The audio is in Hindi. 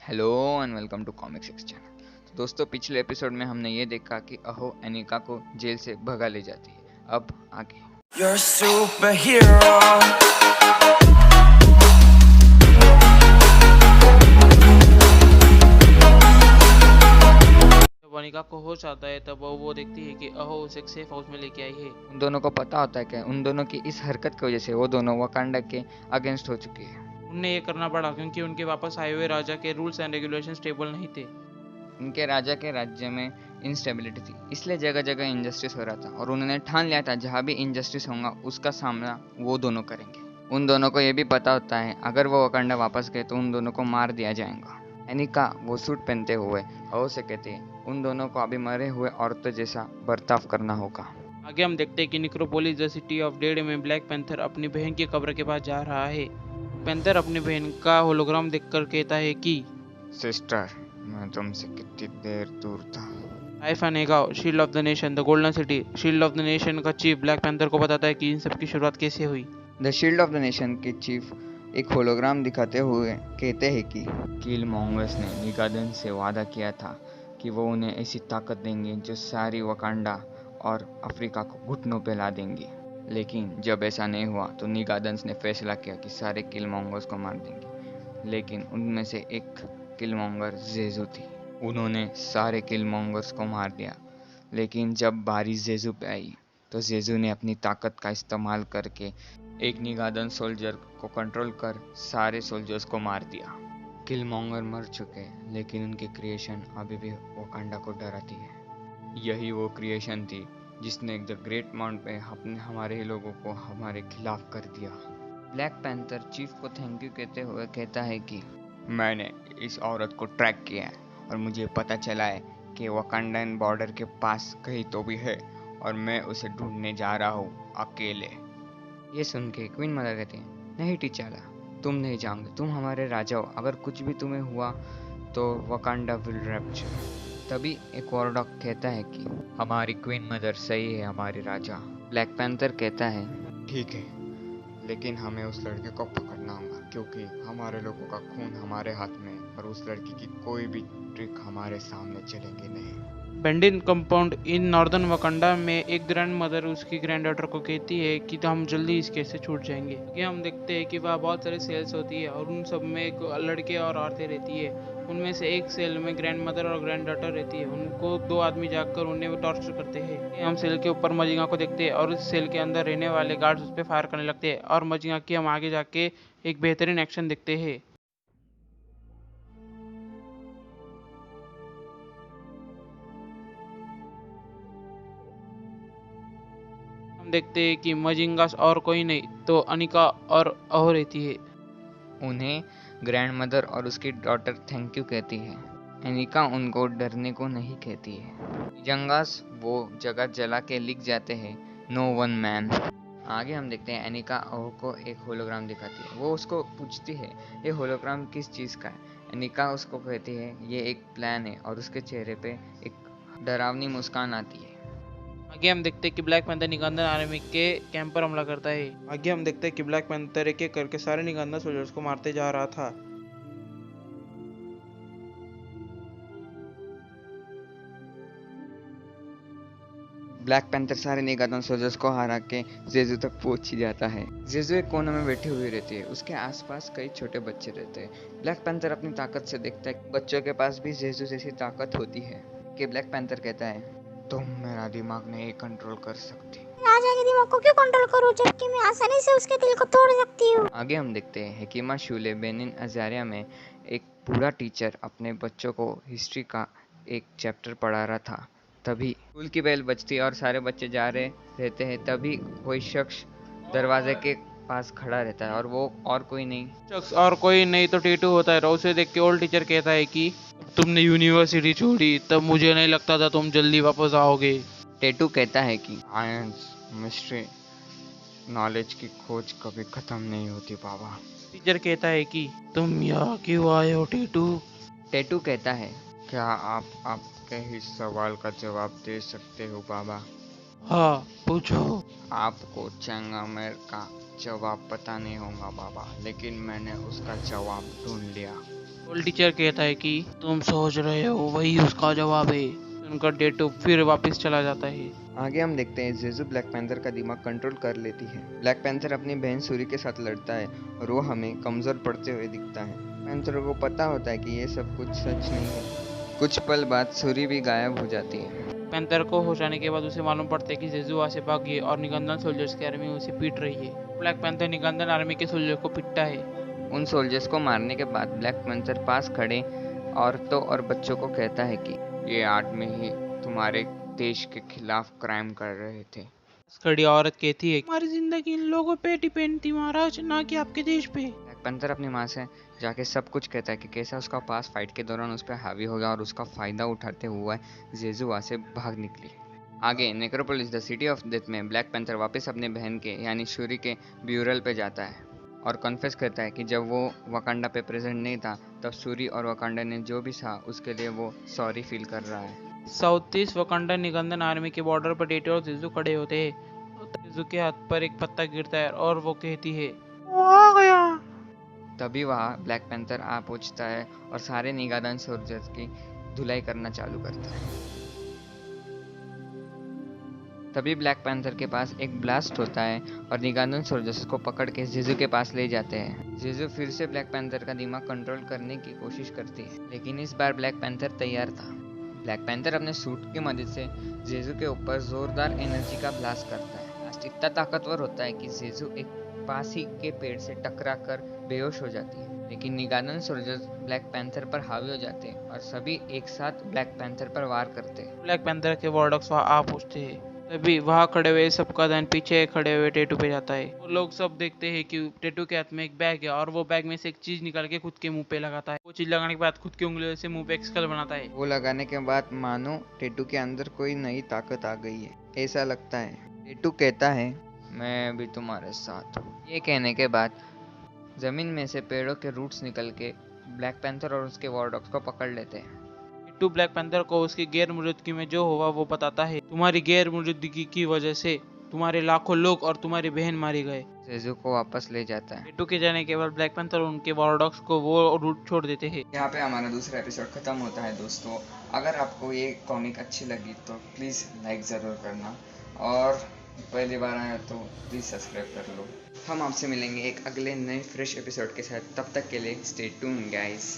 Hello and welcome to comic six channel. तो दोस्तों, पिछले एपिसोड में हमने ये देखा कि अहो एनिका को जेल से भगा ले जाती है। अब आगे You're a superhero. जब अनिका को होश आता है तब वो देखती है कि अहो उसे एक सेफ हाउस में लेके आई है। उन दोनों को पता होता है कि उन दोनों की इस हरकत की वजह से वो दोनों वकांडा के अगेंस्ट हो चुकी है। उन्हें ये करना पड़ा क्योंकि उनके वापस आए हुए राजा के रूल्स एंड रेगुलेशन स्टेबल नहीं थे। उनके राजा के राज्य में इंस्टेबिलिटी थी, इसलिए जगह जगह इनजस्टिस हो रहा था और उन्होंने ठान लिया था जहाँ भी इनजस्टिस होगा उसका सामना वो दोनों करेंगे। उन दोनों को ये भी पता होता है अगर वो वकांडा वापस गए तो उन दोनों को मार दिया जाएगा। एनिका वो सूट पहनते हुए अहो से कहती है उन दोनों को अभी मरे हुए औरतों जैसा बर्ताव करना होगा। आगे हम देखते हैं कि निक्रोपोलिस द सिटी ऑफ डेड में ब्लैक पैंथर अपनी बहन की कब्र के पास जा रहा है। पैंथर अपनी बहन का होलोग्राम देखकर कहता है कि सिस्टर, मैं तुमसे कितनी देर दूर था। आइफा नेगाव, shield of the nation, the golden city, shield of the nation का चीफ ब्लैक पैंथर को बताता है कि इन सब की शुरुआत कैसे हुई। The shield of the nation के चीफ एक होलोग्राम दिखाते हुए कहते हैं कि किल मॉन्गर्स ने निगादन से वादा किया था कि वो उन्हें ऐसी ताकत देंगे जो सारी वकांडा और अफ्रीका को घुटनों पे ला देंगी। लेकिन जब ऐसा नहीं हुआ तो निगादन्स ने फैसला किया कि सारे किल मॉन्गर्स को मार देंगे। लेकिन उनमें से एक किल मॉन्गर जेजू थी। उन्होंने सारे किल मॉन्गर्स को मार दिया। लेकिन जब बारी जेजू पे आई तो जेजू ने अपनी ताकत का इस्तेमाल करके एक निगादन सोल्जर को कंट्रोल कर सारे सोल्जर्स को मार दिया। किल मॉन्गर मर चुके लेकिन उनकी क्रिएशन अभी भी वकांडा को डराती है। यही वो क्रिएशन थी जिसने द ग्रेट माउंट पे हमारे ही लोगों को हमारे खिलाफ कर दिया। ब्लैक पैंथर चीफ को थैंक यू कहते हुए कहता है कि मैंने इस औरत को ट्रैक किया है और मुझे पता चला है कि वकांडन बॉर्डर के पास कहीं तो भी है और मैं उसे ढूंढने जा रहा हूँ अकेले। ये सुन के क्वीन मदर कहती है, नहीं टीचाला, तुम नहीं जाओगे, तुम हमारे राजा हो, अगर कुछ भी तुम्हें हुआ तो वकांडा विल रैप्चर। तभी एक और डॉग कहता है कि हमारी क्वीन मदर सही है, हमारी राजा। ब्लैक पैंथर कहता है ठीक है, लेकिन हमें उस लड़के को पकड़ना होगा क्योंकि हमारे लोगों का खून हमारे हाथ में और उस लड़की की कोई भी ट्रिक हमारे सामने चलेगी नहीं। बेंडिन कंपाउंड इन नॉर्दर्न वकांडा में एक ग्रैंड मदर उसकी ग्रैंड डॉटर को कहती है कि तो हम जल्दी इस केस से छूट जाएंगे। ये हम देखते हैं कि वहाँ बहुत सारी सेल्स होती है और उन सब में एक लड़के और औरतें रहती है। उनमें से एक सेल में ग्रैंड मदर और ग्रैंड डॉटर रहती है। उनको दो आदमी जाकर उन्हें टॉर्चर करते हैं। हम सेल के ऊपर मजिंगा को देखते हैं और उस सेल के अंदर रहने वाले गार्ड्स उस पर फायर करने लगते हैं और मजिंगा की हम आगे जाके एक बेहतरीन एक्शन देखते हैं। हम देखते हैं कि मजिंगास और कोई नहीं तो अनिका और अहो रहती है। उन्हें ग्रैंड मदर और उसकी डॉटर थैंक यू कहती है। एनिका उनको डरने को नहीं कहती है। जंगास वो जगह जला के लिख जाते हैं नो वन मैन। आगे हम देखते हैं एनिका अहो को एक होलोग्राम दिखाती है। वो उसको पूछती है ये होलोग्राम किस चीज़ का है। एनिका उसको कहती है ये एक प्लान है और उसके चेहरे पे एक डरावनी मुस्कान आती है। आगे हम देखते हैं कि ब्लैक पैंथर निगंधन आर्मी के कैंप पर हमला करता है। आगे हम देखते हैं कि ब्लैक पैंथर एक एक करके सारे निगंधन सोल्जर्स को मारते जा रहा था। ब्लैक पैंथर सारे निगादन सोल्जर्स को हरा के जेजू तक पहुंच ही जाता है। जेजू एक कोने में बैठी हुई रहती है। उसके आसपास कई छोटे बच्चे रहते हैं। ब्लैक पैंथर अपनी ताकत से देखता है कि बच्चों के पास भी जेजू जैसी ताकत होती है। कि ब्लैक पैंथर कहता है तुम मेरा दिमाग नहीं कंट्रोल कर सकती। राजा के दिमाग को क्यों कंट्रोल करूं जबकि मैं आसानी से उसके दिल को तोड़ सकती हूँ। आगे हम देखते हैं हेकिमा शूले बेनिन अजारिया में एक पूरा टीचर अपने बच्चों को हिस्ट्री का एक चैप्टर पढ़ा रहा था। तभी स्कूल की बेल बजती है और सारे बच्चे जा रहे रहते हैं। तभी कोई शख्स दरवाजे के पास खड़ा रहता है और वो और कोई नहीं शख्स और कोई नहीं तो टीटू होता है। उसे देख के ओल्ड टीचर कहता है कि तुमने यूनिवर्सिटी छोड़ी तब मुझे नहीं लगता था तुम जल्दी वापस आओगे। टेटू कहता है कि साइंस मिस्ट्री नॉलेज की खोज कभी खत्म नहीं होती बाबा। टीचर कहता है कि तुम यहाँ क्यों आए हो टीटू। टेटू कहता है क्या आप आपके ही सवाल का जवाब दे सकते हो बाबा। हाँ पूछो। आपको चैंगामेर का जवाब पता नहीं होगा बाबा, लेकिन मैंने उसका जवाब ढूंढ लिया। स्कूल टीचर कहता है कि तुम सोच रहे हो वही उसका जवाब है। उनका डेटो फिर वापस चला जाता है। आगे हम देखते हैं जेजू ब्लैक पैंथर का दिमाग कंट्रोल कर लेती है। ब्लैक पैंथर अपनी बहन सूरी के साथ लड़ता है और वो हमें कमजोर पड़ते हुए दिखता है। पैंथर को पता होता है कि ये सब कुछ सच नहीं है। कुछ पल बाद सूरी भी गायब हो जाती है। पैंथर को होश आने के बाद उसे मालूम पड़ता है कि जेजू वहाँ से भाग गई और निगंदन सोल्जर्स की आर्मी उसे पीट रही है। ब्लैक पैंथर निगंदन आर्मी के सोल्जर को पीटता है। उन सोल्जर्स को मारने के बाद ब्लैक पैंथर पास खड़े औरतों और बच्चों को कहता है कि ये आदमी ही तुम्हारे देश के खिलाफ क्राइम कर रहे थे। खड़ी औरत कहती है हमारी जिंदगी इन लोगों पे डिपेंड थी महाराज, ना कि आपके देश पे। ब्लैक पैंथर अपनी माँ से जाके सब कुछ कहता है कि कैसा उसका पास फाइट के दौरान उस पर हावी हो गया और उसका फायदा उठाते हुए जेजू वहाँ से भाग निकली। आगे necropolis the city of death में ब्लैक पैंथर वापस अपने बहन के यानी शूरी के ब्यूरल पे जाता है और कन्फेस करता है कि जब वो वकांडा पे प्रेजेंट नहीं था तब शूरी और वकांडा ने जो भी था उसके लिए वो सॉरी फील कर रहा है। साउथ ईस्ट वकांडा निगंदन आर्मी के बॉर्डर पर डेटो और जेजू खड़े होते हैं। जेजू के हाथ पर एक पत्ता गिरता है और वो कहती है वो आ गया। तभी वहाँ ब्लैक पैंथर आ पहुंचता है और सारे निगादन सोल्जर्स की धुलाई करना चालू करता है। तभी ब्लैक पैंथर के पास एक ब्लास्ट होता है और निगादन सोल्जर्स को पकड़ के जेजू के पास ले जाते हैं। जेजू फिर से ब्लैक पैंथर का दिमाग कंट्रोल करने की कोशिश करती है, लेकिन इस बार ब्लैक पैंथर तैयार था। ब्लैक पैंथर अपने सूट की मदद से जेजू के ऊपर जोरदार एनर्जी का ब्लास्ट करता है। ब्लास्ट इतना ताकतवर होता है कि जेजू एक पास ही के पेड़ से टकरा कर बेहोश हो जाती है, लेकिन निगादन सोल्जर्स ब्लैक पैंथर पर हावी हो जाते हैं और सभी एक साथ ब्लैक पैंथर पर वार करते हैं। ब्लैक पैंथर के वॉरडॉग्स वहाँ आ पहुँचते हैं। तभी वहाँ खड़े हुए सबका ध्यान पीछे खड़े हुए टेटू पे जाता है। वो लोग सब देखते हैं कि टेटू के हाथ में एक बैग है और वो बैग में से एक चीज निकाल के खुद के मुंह पे लगाता है। वो चीज लगाने के बाद खुद की उंगलियों से मुंह पे एक स्कल बनाता है। वो लगाने के बाद मानो टेटू के अंदर कोई नई ताकत आ गई है, ऐसा लगता है। टेटू कहता है मैं भी तुम्हारे साथ हूँ। ये कहने के बाद जमीन में से पेड़ों के रूट्स निकल के ब्लैक पैंथर और उसके वॉरडॉग्स को पकड़ लेते हैं। टेटू ब्लैक पैंथर को उसकी गैर मौजूदगी में जो हुआ वो बताता है। तुम्हारी गैर मौजूदगी की वजह से तुम्हारे लाखों लोग और तुम्हारी बहन मारे गए। जेजू को वापस ले जाता है। टेटू के जाने के बाद ब्लैक पैंथर और उनके वॉरडॉग्स को वो रूट छोड़ देते हैं। यहाँ पे हमारा दूसरा एपिसोड खत्म होता है। दोस्तों, अगर आपको ये कॉमिक अच्छी लगी तो प्लीज़ लाइक ज़रूर करना और पहली बार आया तो प्लीज़ सब्सक्राइब कर लो। हम आपसे मिलेंगे एक अगले नए फ्रेश एपिसोड के साथ। तब तक के लिए स्टे ट्यून्ड गाइस।